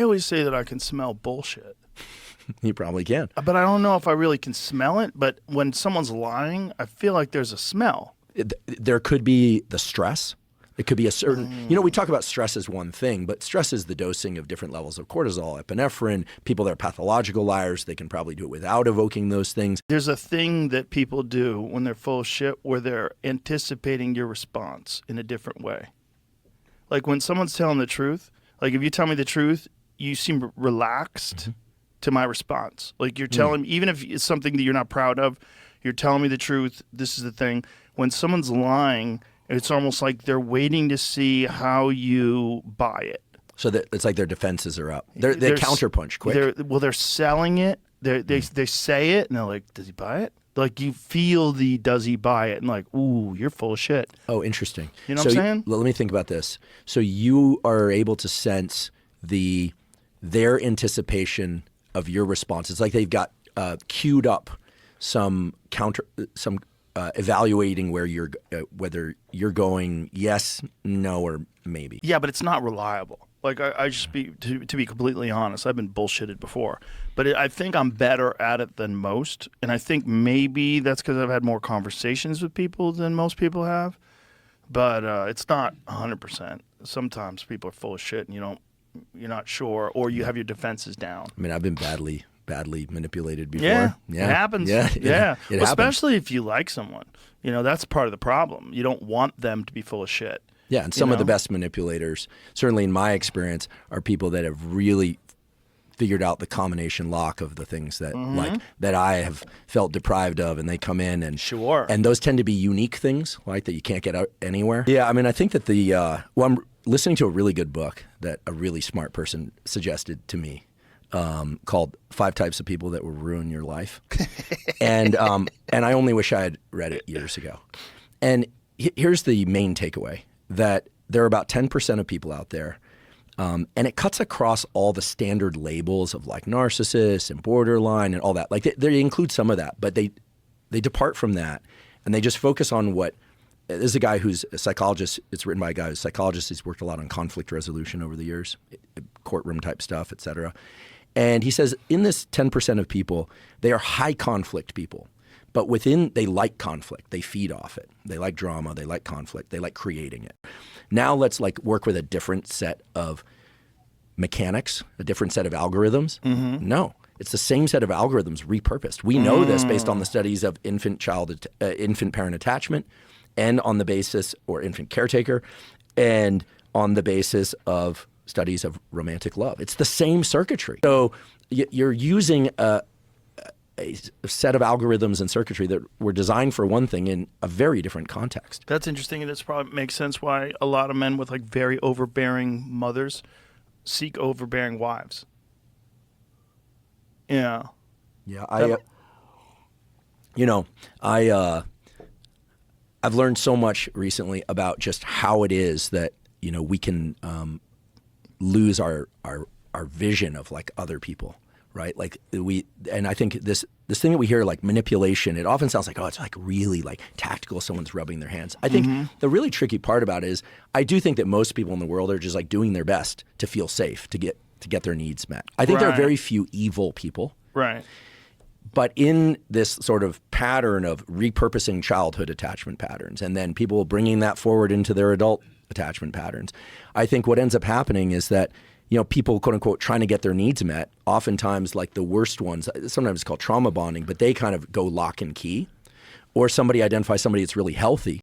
always say that I can smell bullshit. You probably can. But I don't know if I really can smell it. But when someone's lying, I feel like there's a smell. There could be the stress. It could be a certain, we talk about stress as one thing, but stress is the dosing of different levels of cortisol, epinephrine. People that are pathological liars, they can probably do it without evoking those things. There's a thing that people do when they're full of shit where they're anticipating your response in a different way. Like when someone's telling the truth, like if you tell me the truth, you seem relaxed to my response. Like you're telling me, even if it's something that you're not proud of, you're telling me the truth. This is the thing. When someone's lying, it's almost like they're waiting to see how you buy it. So that it's like their defenses are up. They counterpunch quick. They're selling it. They say it, and they're like, does he buy it? Like you feel the does he buy it? And like, ooh, you're full of shit. Oh, interesting. You know what I'm saying? Let me think about this. So you are able to sense their anticipation of your response. It's like they've got queued up some evaluating whether you're going yes, no, or maybe. Yeah, but it's not reliable. Like I just to be completely honest, I've been bullshitted before, but I think I'm better at it than most, and I think maybe that's because I've had more conversations with people than most people have. But it's not 100%. Sometimes people are full of shit, and you're not sure, or you have your defenses down. I mean, I've been badly manipulated before. Yeah, it happens. Yeah, it especially happens. if you like someone. That's part of the problem. You don't want them to be full of shit. Yeah, and some of the best manipulators, certainly in my experience, are people that have really figured out the combination lock of the things that that I have felt deprived of, and they come in and and those tend to be unique things, like that you can't get out anywhere. Yeah, I mean, I think that I'm listening to a really good book that a really smart person suggested to me. Called 5 Types of People That Will Ruin Your Life. And I only wish I had read it years ago. And here's the main takeaway, that there are about 10% of people out there, and it cuts across all the standard labels of like narcissist and borderline and all that. Like they include some of that, but they depart from that, and they just focus on what – this is a guy who's a psychologist. It's written by a guy who's a psychologist. He's worked a lot on conflict resolution over the years, courtroom type stuff, et cetera. And he says in this 10% of people, they are high conflict people. But they like conflict. They feed off it. They like drama. They like conflict. They like creating it. Now let's work with a different set of mechanics, a different set of algorithms. No, it's the same set of algorithms repurposed. We know this based on the studies of infant-parent attachment, and on the basis, or infant caretaker, and on the basis of studies of romantic love. It's the same circuitry. So you're using a set of algorithms and circuitry that were designed for one thing in a very different context. That's interesting, and this probably makes sense why a lot of men with very overbearing mothers seek overbearing wives. Yeah. Yeah, I've learned so much recently about just how it is that we can lose our vision of other people. Right, and I think this thing that we hear, like manipulation, it often sounds like, oh, it's really tactical. Someone's rubbing their hands. I think the really tricky part about it is, I do think that most people in the world are just doing their best to feel safe, to get their needs met. I think there are very few evil people. Right. But in this sort of pattern of repurposing childhood attachment patterns, and then people bringing that forward into their adult attachment patterns, I think what ends up happening is that people, quote unquote, trying to get their needs met, oftentimes the worst ones, sometimes it's called trauma bonding, but they kind of go lock and key. Or somebody identifies somebody that's really healthy